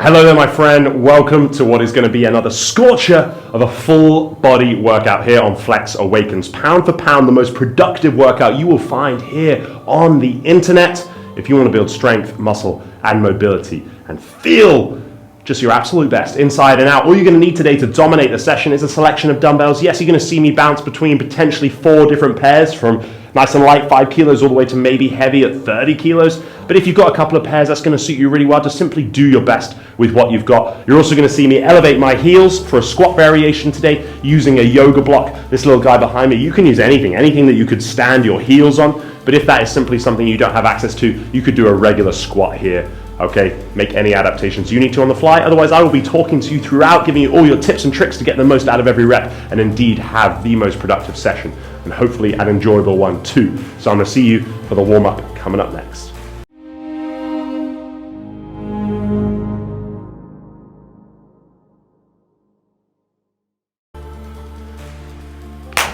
Hello there, my friend. Welcome to what is going to be another scorcher of a full body workout here on Flex Awakens. Pound for pound, the most productive workout you will find here on the internet if you want to build strength, muscle, and mobility and feel just your absolute best inside and out. All you're going to need today to dominate the session is a selection of dumbbells. Yes, you're going to see me bounce between potentially 4 different pairs, from nice and light 5 kilos all the way to maybe heavy at 30 kilos. But if you've got a couple of pairs, that's going to suit you really well. Just simply do your best with what you've got. You're also going to see me elevate my heels for a squat variation today using a yoga block. This little guy behind me, you can use anything that you could stand your heels on. But if that is simply something you don't have access to, you could do a regular squat here. Okay, make any adaptations you need to on the fly. Otherwise, I will be talking to you throughout, giving you all your tips and tricks to get the most out of every rep and indeed have the most productive session, and hopefully an enjoyable one too. So I'm going to see you for the warm-up coming up next.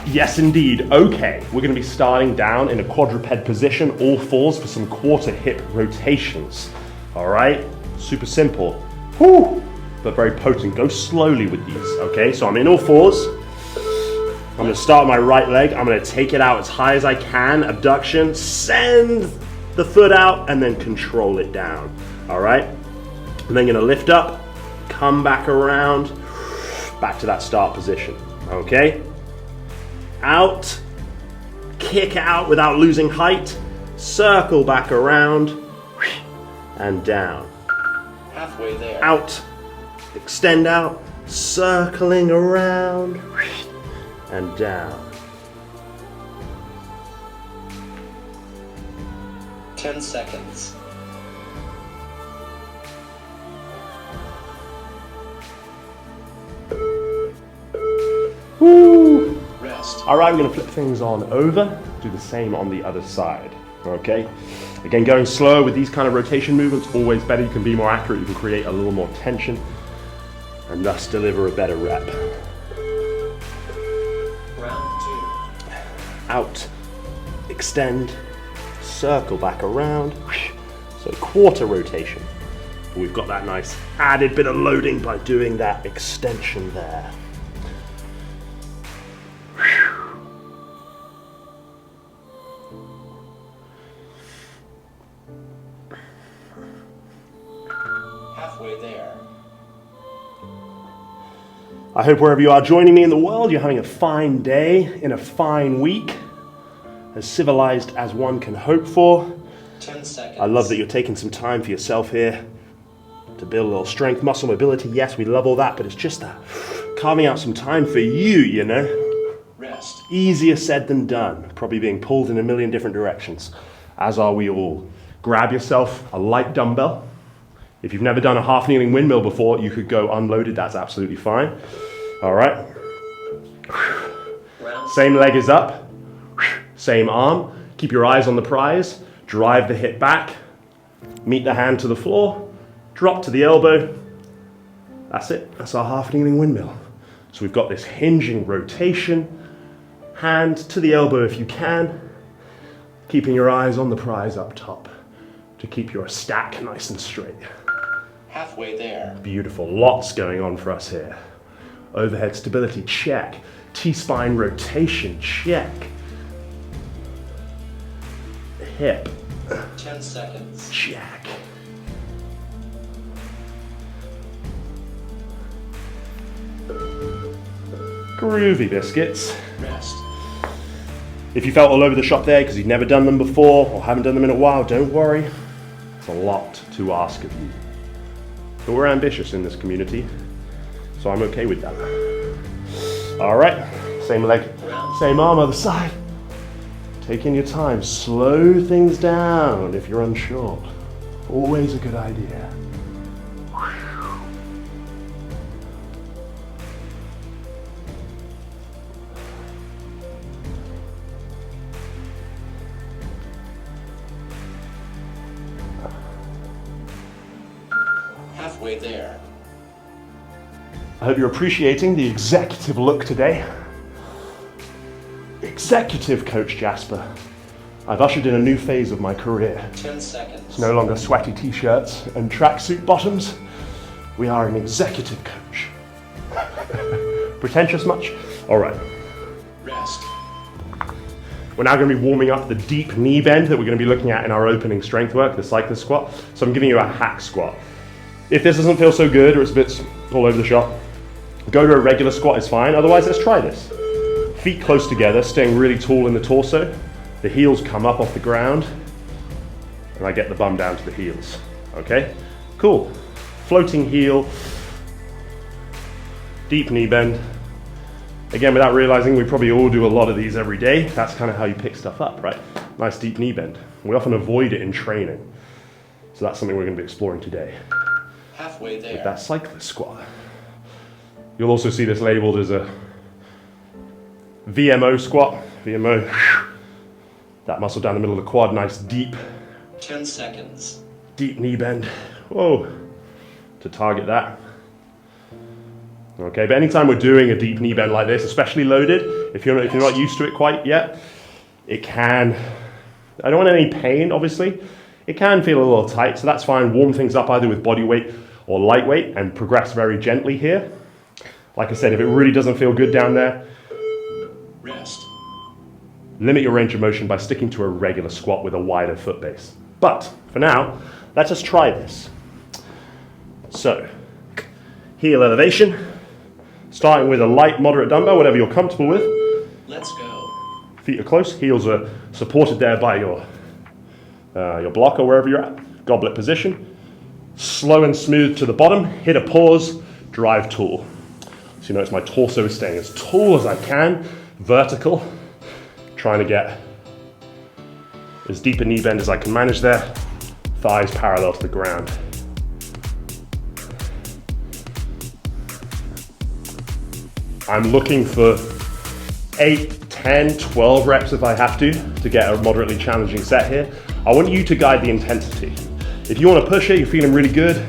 Yes, indeed. Okay, we're going to be starting down in a quadruped position, all fours, for some quarter hip rotations. All right, super simple, whew, but very potent. Go slowly with these, okay? So I'm in all fours. I'm going to start my right leg. I'm going to take it out as high as I can, abduction, send the foot out, and then control it down, all right? And then going to lift up, come back around, back to that start position, okay? Out, kick out without losing height, circle back around, and down. Halfway there. Out, extend out, circling around, and down. 10 seconds. Woo! Rest. All right, we're going to flip things on over, do the same on the other side, okay? Again, going slow with these kind of rotation movements, always better. You can be more accurate, you can create a little more tension, and thus deliver a better rep. Round 2. Out, extend, circle back around, so quarter rotation. We've got that nice added bit of loading by doing that extension there. Halfway there. I hope wherever you are joining me in the world, you're having a fine day in a fine week, as civilized as one can hope for. 10 seconds. I love that you're taking some time for yourself here to build a little strength, muscle, mobility. Yes, we love all that, but it's just that carving out some time for you, you know. Rest. Easier said than done, probably being pulled in a million different directions, as are we all. Grab yourself a light dumbbell. If you've never done a half kneeling windmill before, you could go unloaded, that's absolutely fine. All right. Same leg is up, same arm. Keep your eyes on the prize, drive the hip back, meet the hand to the floor, drop to the elbow. That's it, that's our half kneeling windmill. So we've got this hinging rotation, hand to the elbow if you can, keeping your eyes on the prize up top to keep your stack nice and straight. Halfway there. Beautiful, lots going on for us here. Overhead stability, check. T-spine rotation, check. Hip, 10 seconds. check. Groovy biscuits. Rest. If you felt all over the shop there because you've never done them before or haven't done them in a while, don't worry. It's a lot to ask of you. But we're ambitious in this community, so I'm okay with that. All right, same leg, same arm, other side. Taking your time, slow things down if you're unsure. Always a good idea. Halfway there. I hope you're appreciating the executive look today. Executive Coach Jasper. I've ushered in a new phase of my career. 10 seconds. It's no longer sweaty t-shirts and tracksuit bottoms, We are an executive coach. Pretentious much? All right. Rest. We're now going to be warming up the deep knee bend that we're going to be looking at in our opening strength work, the cyclist squat. So I'm giving you a hack squat. If this doesn't feel so good or it's a bit all over the shop, go to a regular squat is fine. Otherwise, let's try this. Feet close together, staying really tall in the torso. The heels come up off the ground, and I get the bum down to the heels. Okay? Cool. Floating heel, deep knee bend. Again, without realizing, we probably all do a lot of these every day. That's kind of how you pick stuff up, right? Nice deep knee bend. We often avoid it in training. So that's something we're going to be exploring today. Halfway there. With that cyclist squat. You'll also see this labeled as a VMO squat. VMO. That muscle down the middle of the quad, nice deep. 10 seconds. Deep knee bend. Whoa. To target that. Okay, but anytime we're doing a deep knee bend like this, especially loaded, if you're not used to it quite yet, it can, I don't want any pain, obviously. It can feel a little tight, so that's fine. Warm things up either with body weight or lightweight and progress very gently here. Like I said, if it really doesn't feel good down there, Rest. limit your range of motion by sticking to a regular squat with a wider foot base. But for now, let's just try this. So, heel elevation, starting with a light, moderate dumbbell, whatever you're comfortable with. Let's go. Feet are close, heels are supported there by your block or wherever you're at. Goblet position. Slow and smooth to the bottom, hit a pause, drive tall. So you notice my torso is staying as tall as I can, vertical, trying to get as deep a knee bend as I can manage there, thighs parallel to the ground. I'm looking for 8, 10, 12 reps if I have to get a moderately challenging set here. I want you to guide the intensity. If you want to push it, you're feeling really good,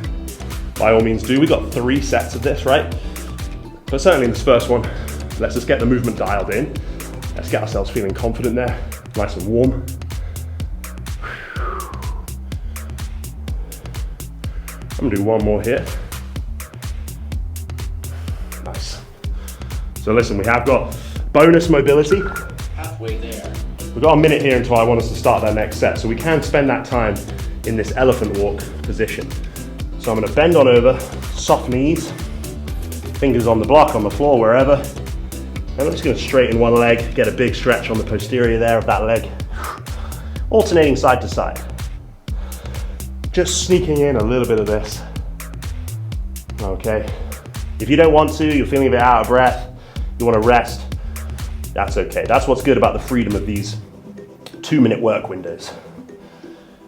by all means do. We've got 3 sets of this, right? But certainly in this first one, let's just get the movement dialed in. Let's get ourselves feeling confident there, nice and warm. I'm gonna do one more here. Nice. So listen, we have got bonus mobility. Halfway there. We've got a minute here until I want us to start that next set, so we can spend that time in this elephant walk position. So I'm gonna bend on over, soft knees, fingers on the block, on the floor, wherever. And I'm just gonna straighten one leg, get a big stretch on the posterior there of that leg. Alternating side to side. Just sneaking in a little bit of this. Okay. If you don't want to, you're feeling a bit out of breath, you wanna rest, that's okay. That's what's good about the freedom of these 2-minute work windows.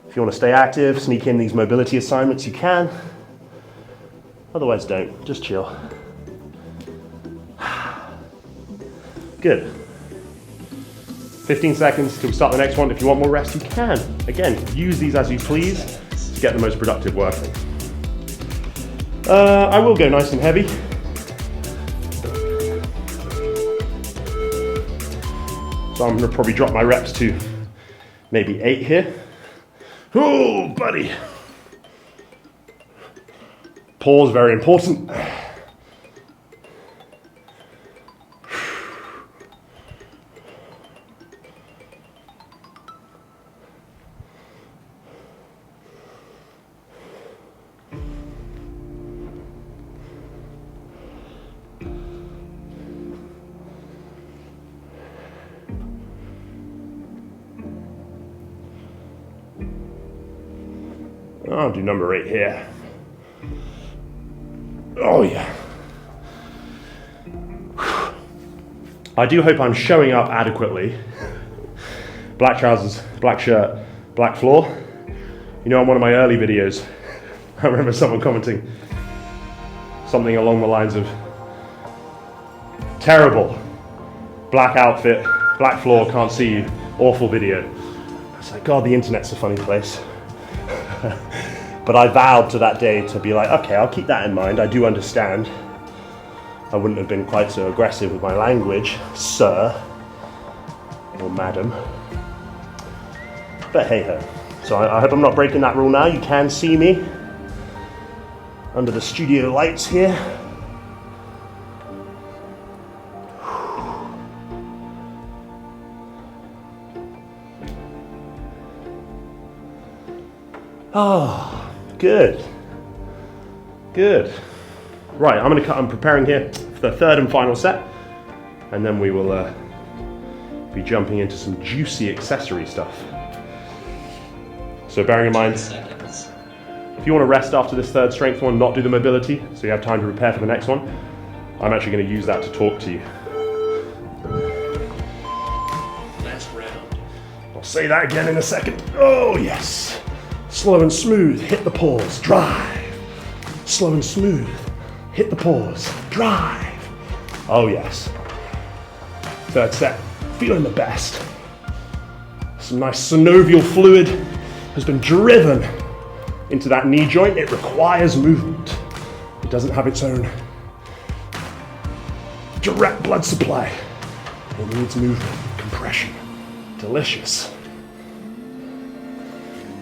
If you wanna stay active, sneak in these mobility assignments, you can. Otherwise don't, just chill. Good. 15 seconds till we start the next one. If you want more rest, you can. Again, use these as you please to get the most productive work. I will go nice and heavy. So I'm gonna probably drop my reps to maybe 8 here. Oh, buddy. Pause, very important. I'll do number 8 here. Oh yeah. I do hope I'm showing up adequately. Black trousers, black shirt, black floor. You know, on one of my early videos, I remember someone commenting something along the lines of, terrible, black outfit, black floor, can't see you, awful video. I was like, God, the internet's a funny place. But I vowed to that day to be like, okay, I'll keep that in mind. I do understand. I wouldn't have been quite so aggressive with my language, sir or madam. But hey ho. So I hope I'm not breaking that rule now. You can see me. under the studio lights here. Oh, good. Good. Right, I'm preparing here for the third and final set, and then we will be jumping into some juicy accessory stuff. So bearing in mind, if you want to rest after this third strength one, not do the mobility, so you have time to prepare for the next one, I'm actually going to use that to talk to you. Last round. I'll say that again in a second. Oh yes. Slow and smooth, hit the pause, drive. Slow and smooth, hit the pause, drive. Oh yes. Third set, feeling the best. Some nice synovial fluid has been driven into that knee joint. It requires movement. It doesn't have its own direct blood supply. It needs movement, compression. Delicious.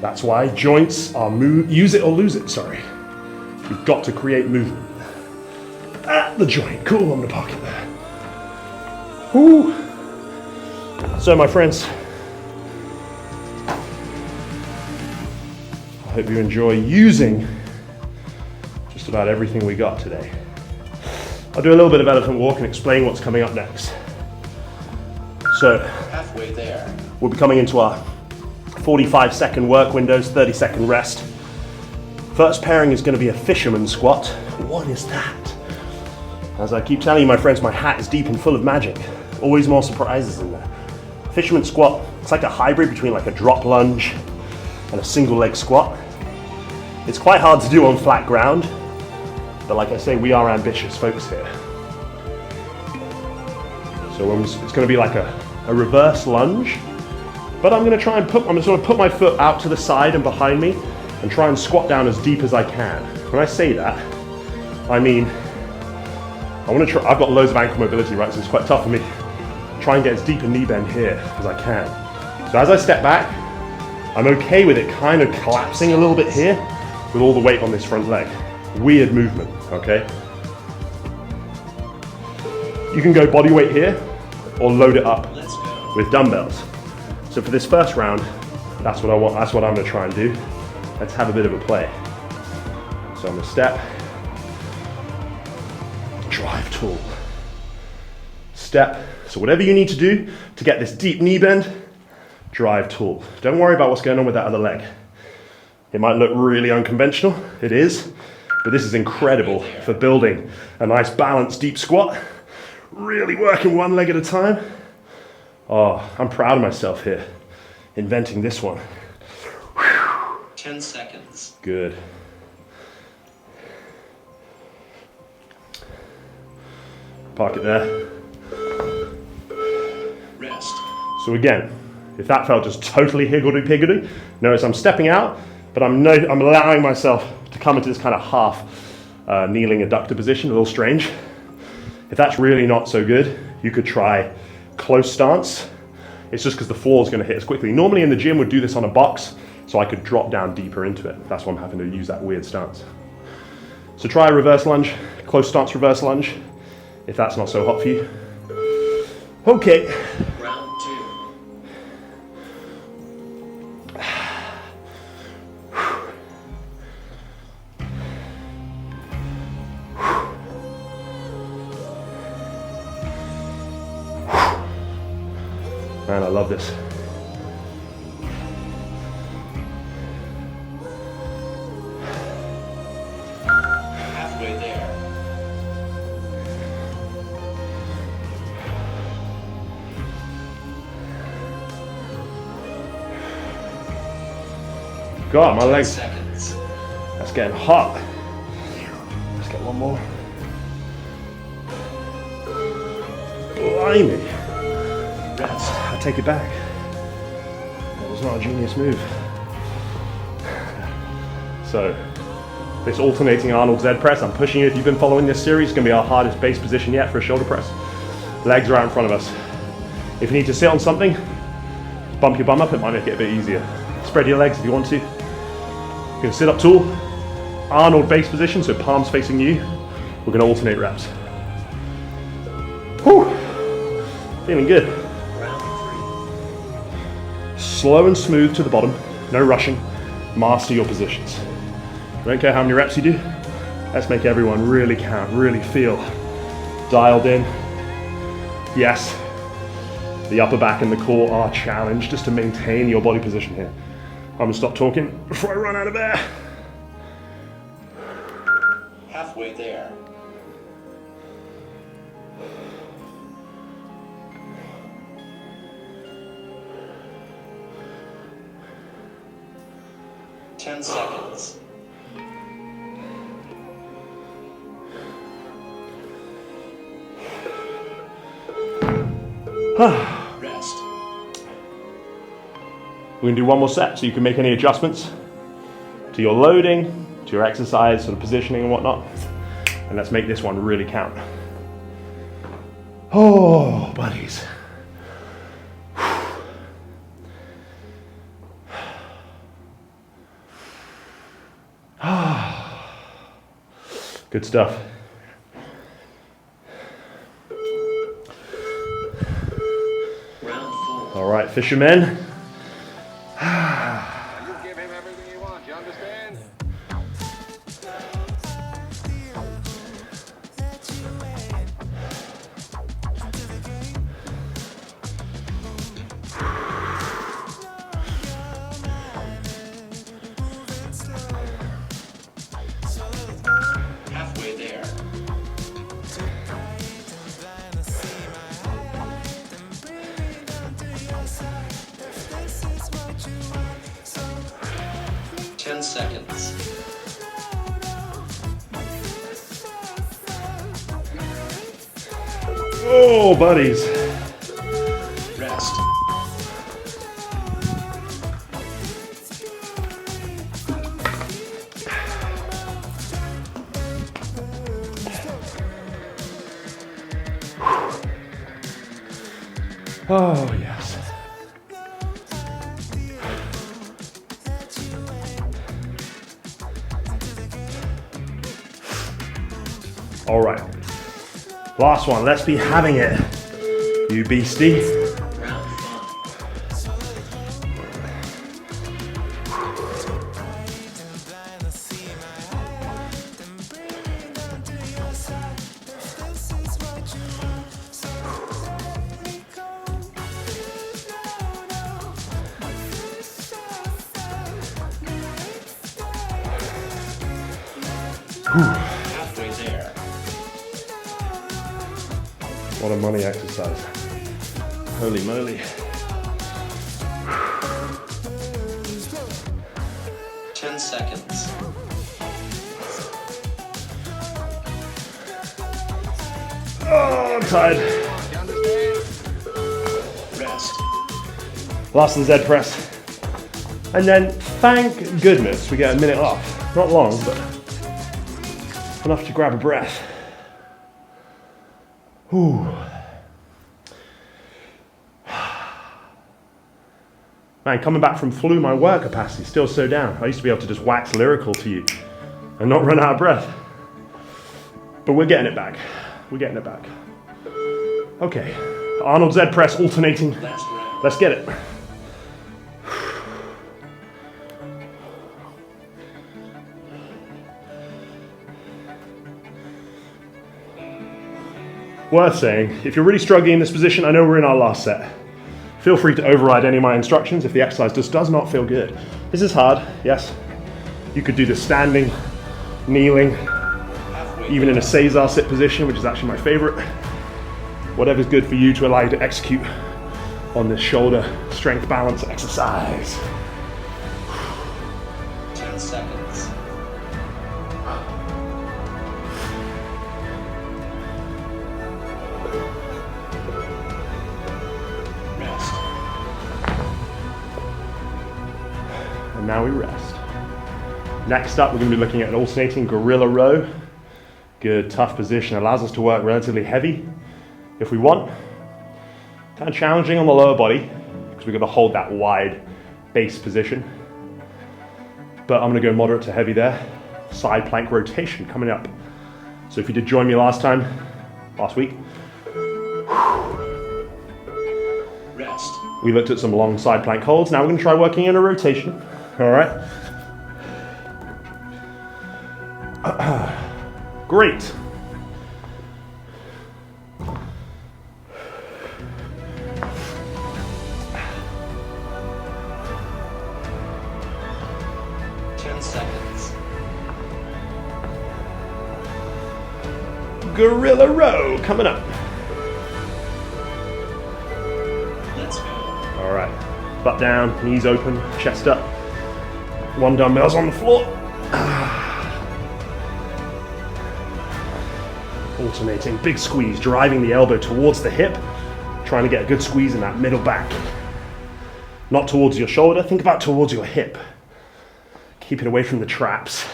That's why joints are use it or lose it, sorry. You've got to create movement. At the joint, cool on the pocket there. Woo. So my friends, I hope you enjoy using just about everything we got today. I'll do a little bit of elephant walk and explain what's coming up next. So, Halfway there. we'll be coming into our 45-second work windows, 30-second rest. First pairing is going to be a Fisherman Squat. What is that? As I keep telling you, my friends, my hat is deep and full of magic. Always more surprises in there. Fisherman Squat, it's like a hybrid between like a drop lunge and a single leg squat. It's quite hard to do on flat ground, but like I say, we are ambitious folks here. So it's going to be like a reverse lunge, but I'm going to try and I'm just going to put my foot out to the side and behind me and try and squat down as deep as I can. When I say that, I mean, I want to try, I've got loads of ankle mobility, right, so it's quite tough for me. Try and get as deep a knee bend here as I can. So as I step back, I'm okay with it kind of collapsing a little bit here with all the weight on this front leg. Weird movement, okay? You can go body weight here or load it up with dumbbells. So for this first round, that's what I want, that's what I'm gonna try and do. Let's have a bit of a play. So I'm gonna step, drive tool, step. So whatever you need to do to get this deep knee bend, drive tool. Don't worry about what's going on with that other leg. It might look really unconventional, it is, but this is incredible for building a nice balanced deep squat. Really working one leg at a time. Oh, I'm proud of myself here, inventing this one. 10 seconds. Good. Park it there. Rest. So again, if that felt just totally higgledy-piggledy, notice I'm stepping out, but I'm allowing myself to come into this kind of half kneeling adductor position, a little strange. If that's really not so good, you could try close stance. It's just because the floor is going to hit us quickly. Normally in the gym we'd do this on a box, so I could drop down deeper into it. That's why I'm having to use that weird stance. So try a reverse lunge, close stance reverse lunge, if that's not so hot for you. Okay. Round 2. Man, I love this. Halfway there. God, my 10 legs, seconds. that's getting hot. Let's get one more. Blimey. Rest. I take it back. That was not a genius move. So, this alternating Arnold Z press, I'm pushing you. If you've been following this series, it's going to be our hardest base position yet for a shoulder press. Legs are out in front of us. If you need to sit on something, bump your bum up, it might make it a bit easier. Spread your legs if you want to. You can sit up tall, Arnold base position, so palms facing you. We're gonna alternate reps. Whew. Feeling good. Round 3. Slow and smooth to the bottom, no rushing. Master your positions. Don't care how many reps you do. Let's make everyone really count, really feel dialed in. Yes, the upper back and the core are challenged just to maintain your body position here. I'm gonna stop talking before I run out of air. Halfway there. Ten seconds. Rest. We're gonna do one more set so you can make any adjustments to your loading, to your exercise, sort of positioning and whatnot. And let's make this one really count. Oh, buddies. Good stuff. Round 4. All right, fishermen. You give him everything you want, you understand? Halfway there. Ten seconds. Oh, buddies. Rest. Oh, yes. All right. Last one. Let's be having it, you beastie. Round 5. Halfway there. What a money exercise. Holy moly. 10 seconds. Oh, I'm tired. You understand? Rest. Last and Z press. And then, thank goodness, we get a minute off. Not long, but enough to grab a breath. Whew. Man, coming back from flu, my work capacity is still so down. I used to be able to just wax lyrical to you and not run out of breath. But we're getting it back. We're getting it back. Okay, Arnold Z press alternating. Last round. Let's get it. Worth saying, if you're really struggling in this position, I know we're in our last set. Feel free to override any of my instructions if the exercise just does not feel good. This is hard, yes. You could do this standing, kneeling, Halfway even in a Cesar sit position, which is actually my favorite. Whatever's good for you to allow you to execute on this shoulder strength balance exercise. 10 seconds. Rest. And now we rest. Next up, we're going to be looking at an alternating gorilla row. Good, tough position. Allows us to work relatively heavy if we want. Kind of challenging on the lower body because we've got to hold that wide base position. But I'm going to go moderate to heavy there. side plank rotation coming up. So if you did join me last week, Rest. we looked at some long side plank holds. Now we're going to try working in a rotation. All right. Great. Gorilla row coming up. Let's go. All right, butt down, knees open, chest up. 1 dumbbell's on the floor. Alternating, big squeeze, driving the elbow towards the hip, trying to get a good squeeze in that middle back. Not towards your shoulder, think about towards your hip. Keep it away from the traps.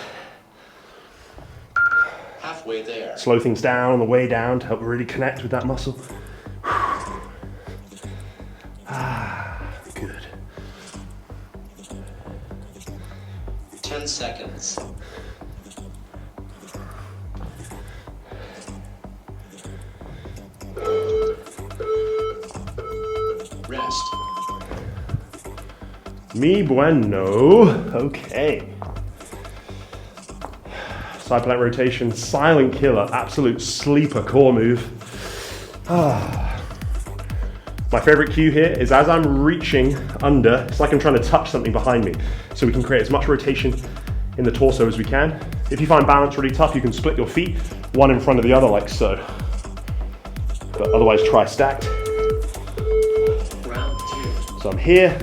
Halfway there. Slow things down on the way down to help really connect with that muscle. Good. 10 seconds. Rest. Mi bueno. Okay. Side plank rotation, silent killer, absolute sleeper core move. My favorite cue here is as I'm reaching under, it's like I'm trying to touch something behind me. So we can create as much rotation in the torso as we can. If you find balance really tough, you can split your feet, one in front of the other like so. But otherwise try stacked. Round 2. So I'm here,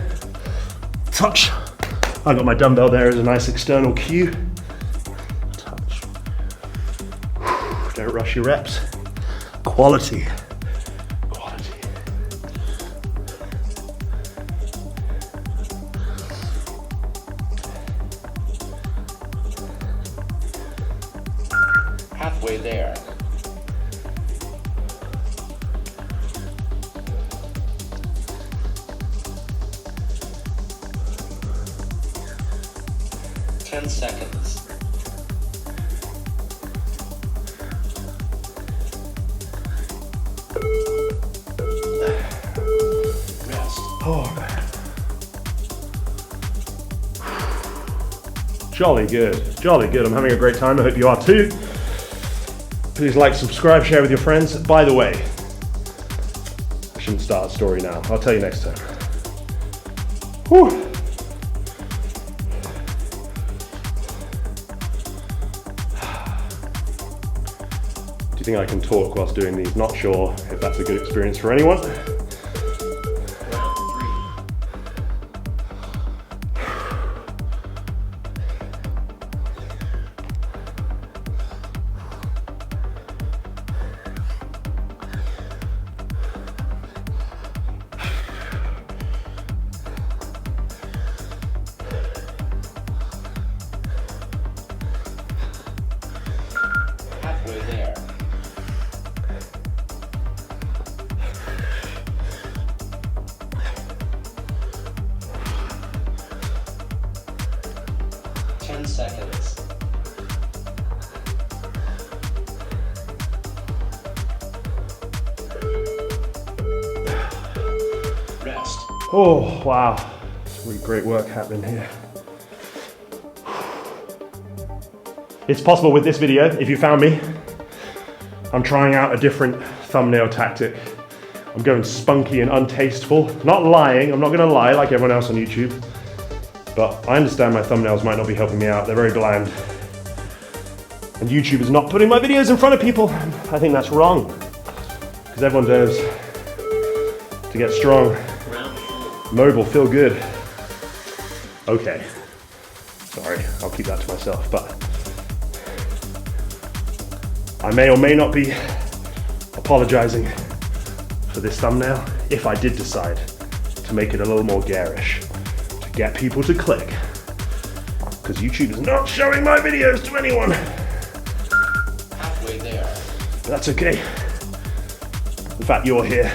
touch. I've got my dumbbell there as a nice external cue. Touch. Don't rush your reps. Quality. Quality. Halfway there. Seconds. Rest. Oh, man. Jolly good, jolly good. I'm having a great time. I hope you are too. Please like, subscribe, share with your friends. By the way, I shouldn't start a story now. I'll tell you next time. Whew. Do you think I can talk whilst doing these? Not sure if that's a good experience for anyone. Round 3. Halfway there. Seconds. Rest. Oh, wow. Some really great work happening here. It's possible with this video, if you found me, I'm trying out a different thumbnail tactic. I'm going spunky and untasteful. Not lying, I'm not gonna lie like everyone else on YouTube. But I understand my thumbnails might not be helping me out. They're very bland. And YouTube is not putting my videos in front of people. I think that's wrong. Because everyone deserves to get strong, mobile, feel good. Okay. Sorry, I'll keep that to myself. But I may or may not be apologizing for this thumbnail if I did decide to make it a little more garish. Get people to click, because YouTube is not showing my videos to anyone. Halfway there. But that's okay. The fact you're here,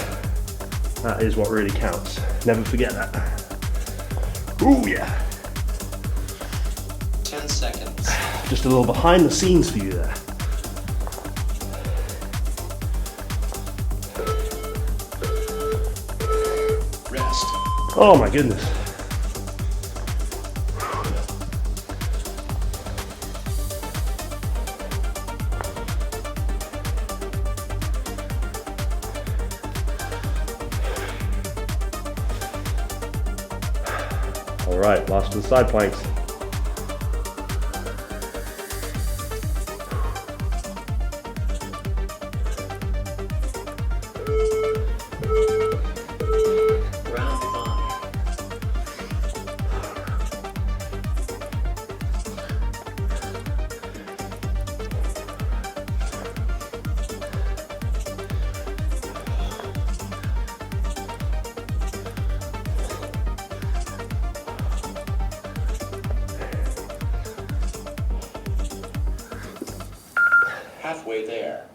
that is what really counts. Never forget that. Ooh, yeah. 10 seconds. Just a little behind the scenes for you there. Rest. Oh my goodness. All right, last of the side planks. Ground defined. Halfway there.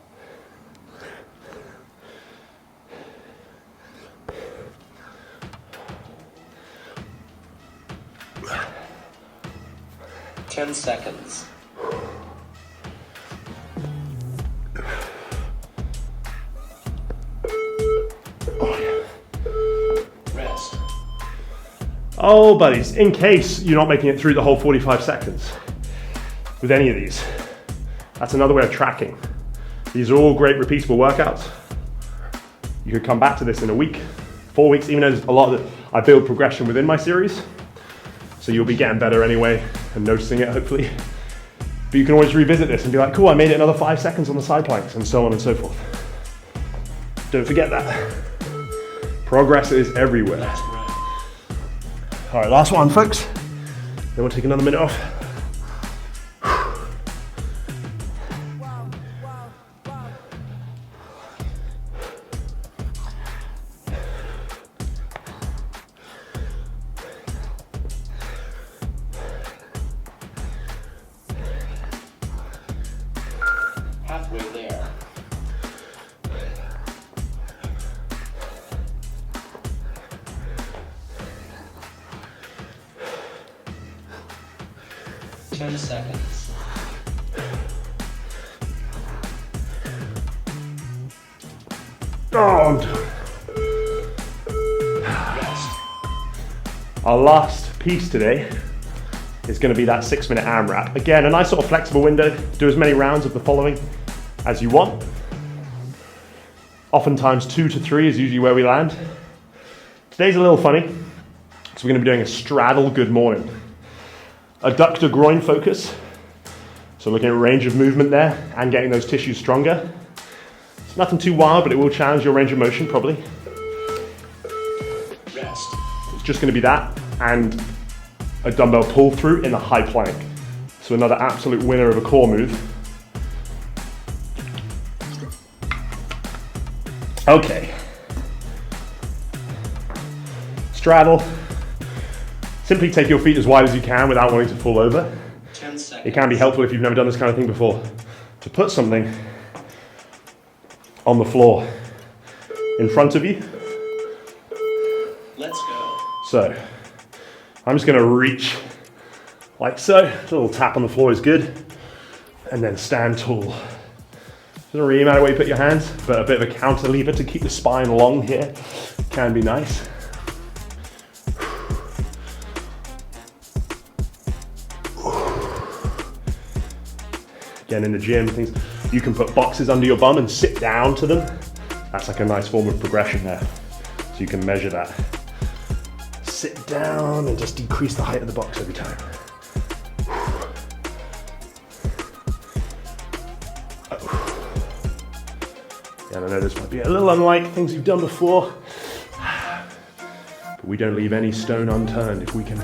Ten seconds. Rest. Oh, buddies, in case you're not making it through the whole 45 seconds with any of these, that's another way of tracking. These are all great repeatable workouts. You could come back to this in a week, 4 weeks, even though a lot of I build progression within my series. So you'll be getting better anyway and noticing it, hopefully. But you can always revisit this and be like, cool, I made it another 5 seconds on the side planks, and so on and so forth. Don't forget that. Progress is everywhere. Last round. All right, last one, folks. Then we'll take another minute off. Halfway there. Ten seconds. Oh, I'm done. Rest. Our last piece today is going to be that 6-minute AMRAP. Again, a nice sort of flexible window. Do as many rounds of the following as you want. Oftentimes 2 to 3 is usually where we land. Today's a little funny, so we're going to be doing a straddle good morning. Adductor groin focus, so looking at range of movement there and getting those tissues stronger. It's nothing too wild, but it will challenge your range of motion probably. Rest. It's just going to be that and a dumbbell pull through in a high plank. So another absolute winner of a core move. Okay. Straddle. Simply take your feet as wide as you can without wanting to fall over. 10 seconds. It can be helpful if you've never done this kind of thing before, to put something on the floor in front of you. Let's go. So, I'm just gonna reach like so. A little tap on the floor is good. And then stand tall. Doesn't really matter where you put your hands, but a bit of a counter lever to keep the spine long here can be nice. Again, in the gym, things you can put boxes under your bum and sit down to them. That's like a nice form of progression there. So you can measure that. Sit down and just decrease the height of the box every time. And I know this might be a little unlike things you've done before, but we don't leave any stone unturned if we can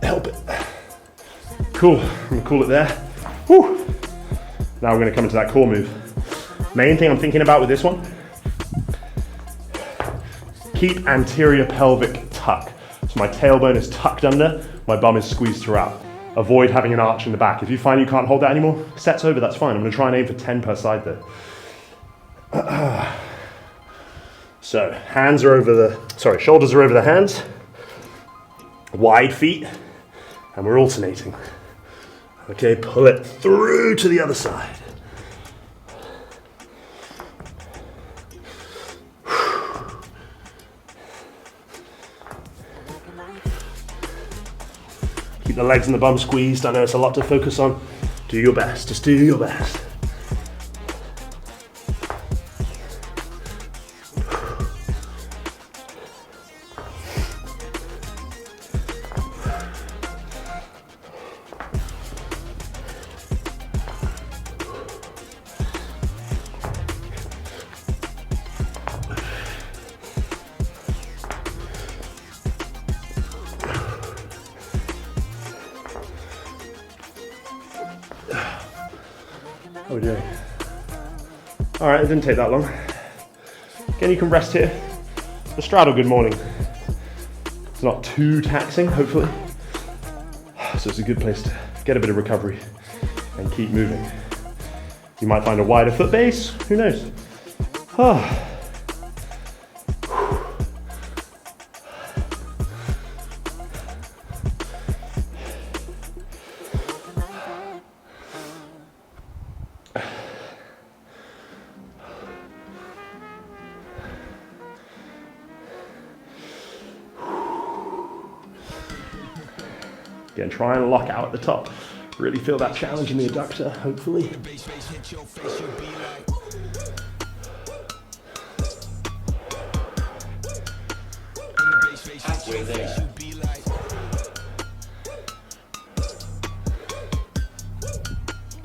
help it. Cool, I'm gonna call it there. Whew. Now we're gonna come into that core move. Main thing I'm thinking about with this one, keep anterior pelvic tuck. So my tailbone is tucked under, my bum is squeezed throughout. Avoid having an arch in the back. If you find you can't hold that anymore, sets over, that's fine. I'm gonna try and aim for 10 per side though. So hands are over the, shoulders are over the hands, wide feet, and we're alternating. Okay, pull it through to the other side. Keep the legs and the bum squeezed. I know it's a lot to focus on. Do your best, just do your best. How are we doing? All right, it didn't take that long. Again, you can rest here. The straddle, good morning. It's not too taxing, hopefully. So it's a good place to get a bit of recovery and keep moving. You might find a wider foot base, who knows? Again, try and lock out at the top. Really feel that challenge in the adductor, hopefully. Halfway there.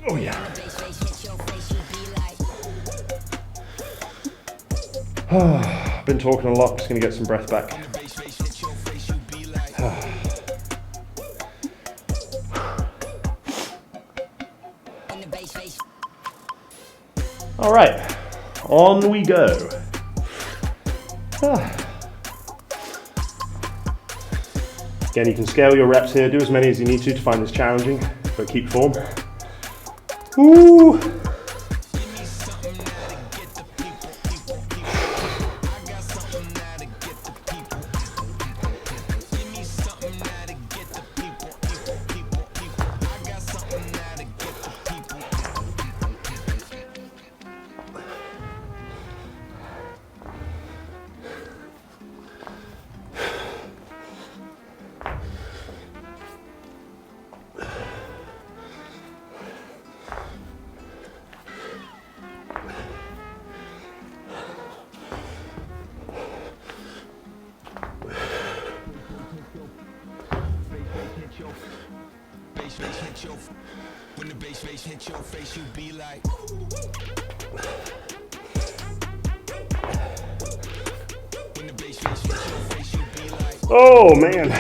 Oh yeah. I've been talking a lot, just gonna get some breath back. All right, on we go. Again, you can scale your reps here, do as many as you need to find this challenging, but keep form. Ooh. When the bass hit your face, you be like. When the bass hit your face, you be like. Oh man.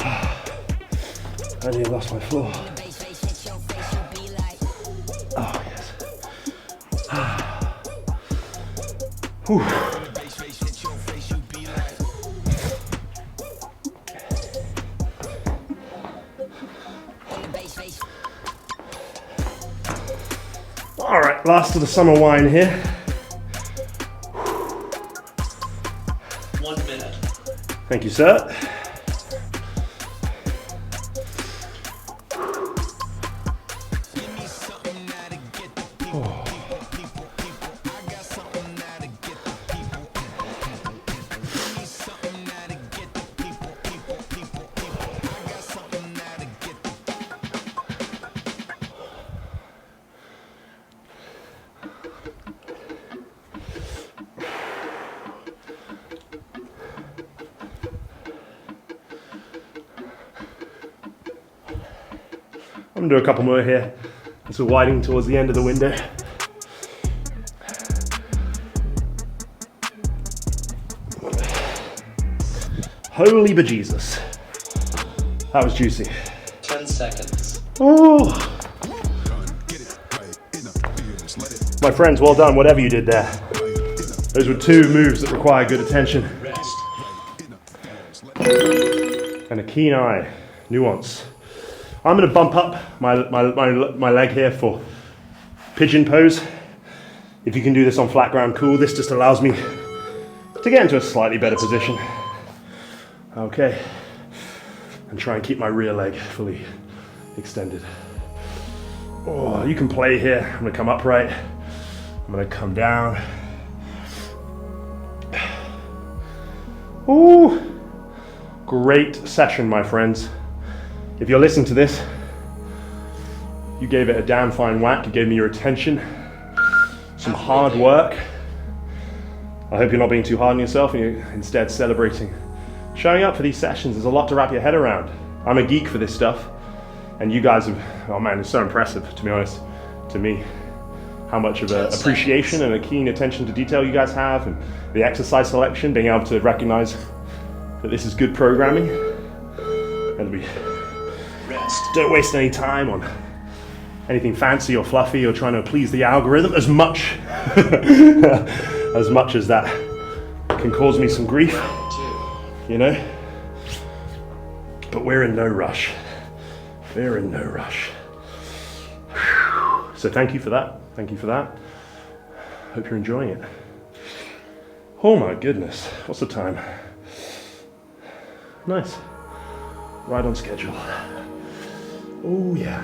I nearly lost my floor. Oh yes. Whew. All right, last of the summer wine here. 1 minute. Thank you, sir. I'm gonna do a couple more here as we're widening towards the end of the window. Holy bejesus. That was juicy. 10 seconds. Oh. My friends, well done, whatever you did there. Those were 2 moves that require good attention. Rest. And a keen eye, nuance. I'm going to bump up my leg here for pigeon pose. If you can do this on flat ground, cool. This just allows me to get into a slightly better position. Okay. And try and keep my rear leg fully extended. Oh, you can play here. I'm gonna come upright. I'm gonna come down. Ooh, great session, my friends. If you're listening to this, you gave it a damn fine whack. You gave me your attention, some hard work. I hope you're not being too hard on yourself and you're instead celebrating. Showing up for these sessions is a lot to wrap your head around. I'm a geek for this stuff, and you guys have, oh man, it's so impressive, to be honest, to me, how much of an appreciation and a keen attention to detail you guys have, and the exercise selection, being able to recognize that this is good programming, and we don't waste any time on anything fancy or fluffy or trying to please the algorithm as much as that can cause me some grief, you know? But we're in no rush. We're in no rush. So thank you for that. Thank you for that. Hope you're enjoying it. Oh my goodness. What's the time? Nice. Right on schedule. Oh yeah.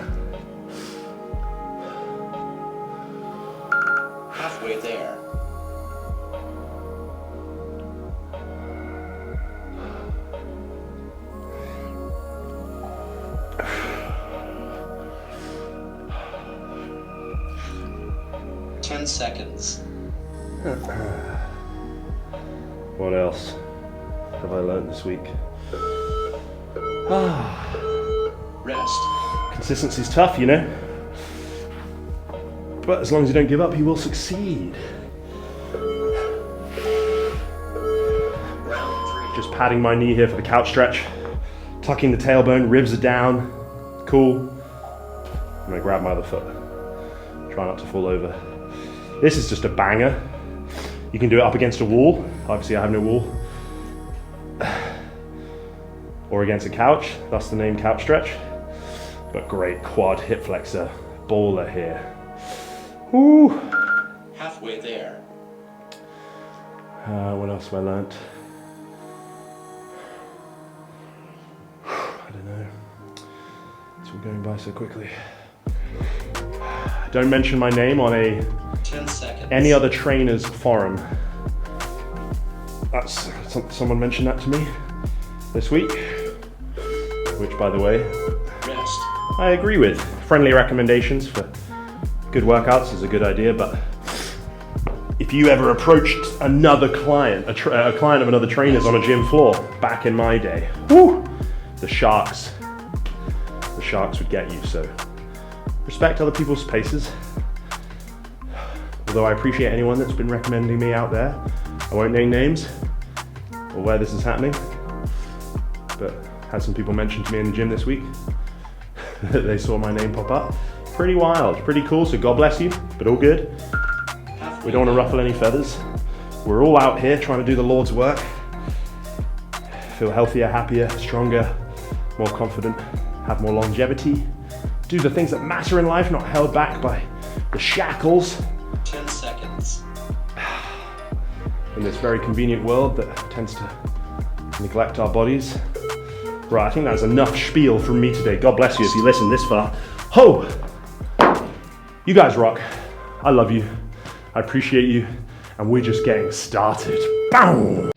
Halfway there. Seconds. What else have I learned this week? Rest. Consistency's tough, you know? But as long as you don't give up, you will succeed. Round 3. Just patting my knee here for the couch stretch. Tucking the tailbone, ribs are down. Cool. I'm gonna grab my other foot. Try not to fall over. This is just a banger. You can do it up against a wall. Obviously I have no wall. Or against a couch. That's the name, couch stretch. But great quad hip flexor baller here. Woo. Halfway there. What else have I learnt? I don't know. It's all going by so quickly. Don't mention my name on 10 seconds. any other trainer's forum. That's someone mentioned that to me this week, which, by the way, Rest. I agree with. Friendly recommendations for good workouts is a good idea, but if you ever approached another client, a client of another trainer's on a gym floor back in my day, whoo, the sharks would get you. So respect other people's paces. Although I appreciate anyone that's been recommending me out there. I won't name names or where this is happening, but had some people mention to me in the gym this week that they saw my name pop up. Pretty wild, pretty cool, so God bless you, but all good. We don't want to ruffle any feathers. We're all out here trying to do the Lord's work. Feel healthier, happier, stronger, more confident, have more longevity, do the things that matter in life, not held back by the shackles 10 seconds. in this very convenient world that tends to neglect our bodies. Right, I think that's enough spiel from me today. God bless you if you listen this far. Ho! You guys rock. I love you. I appreciate you. And we're just getting started. Boom!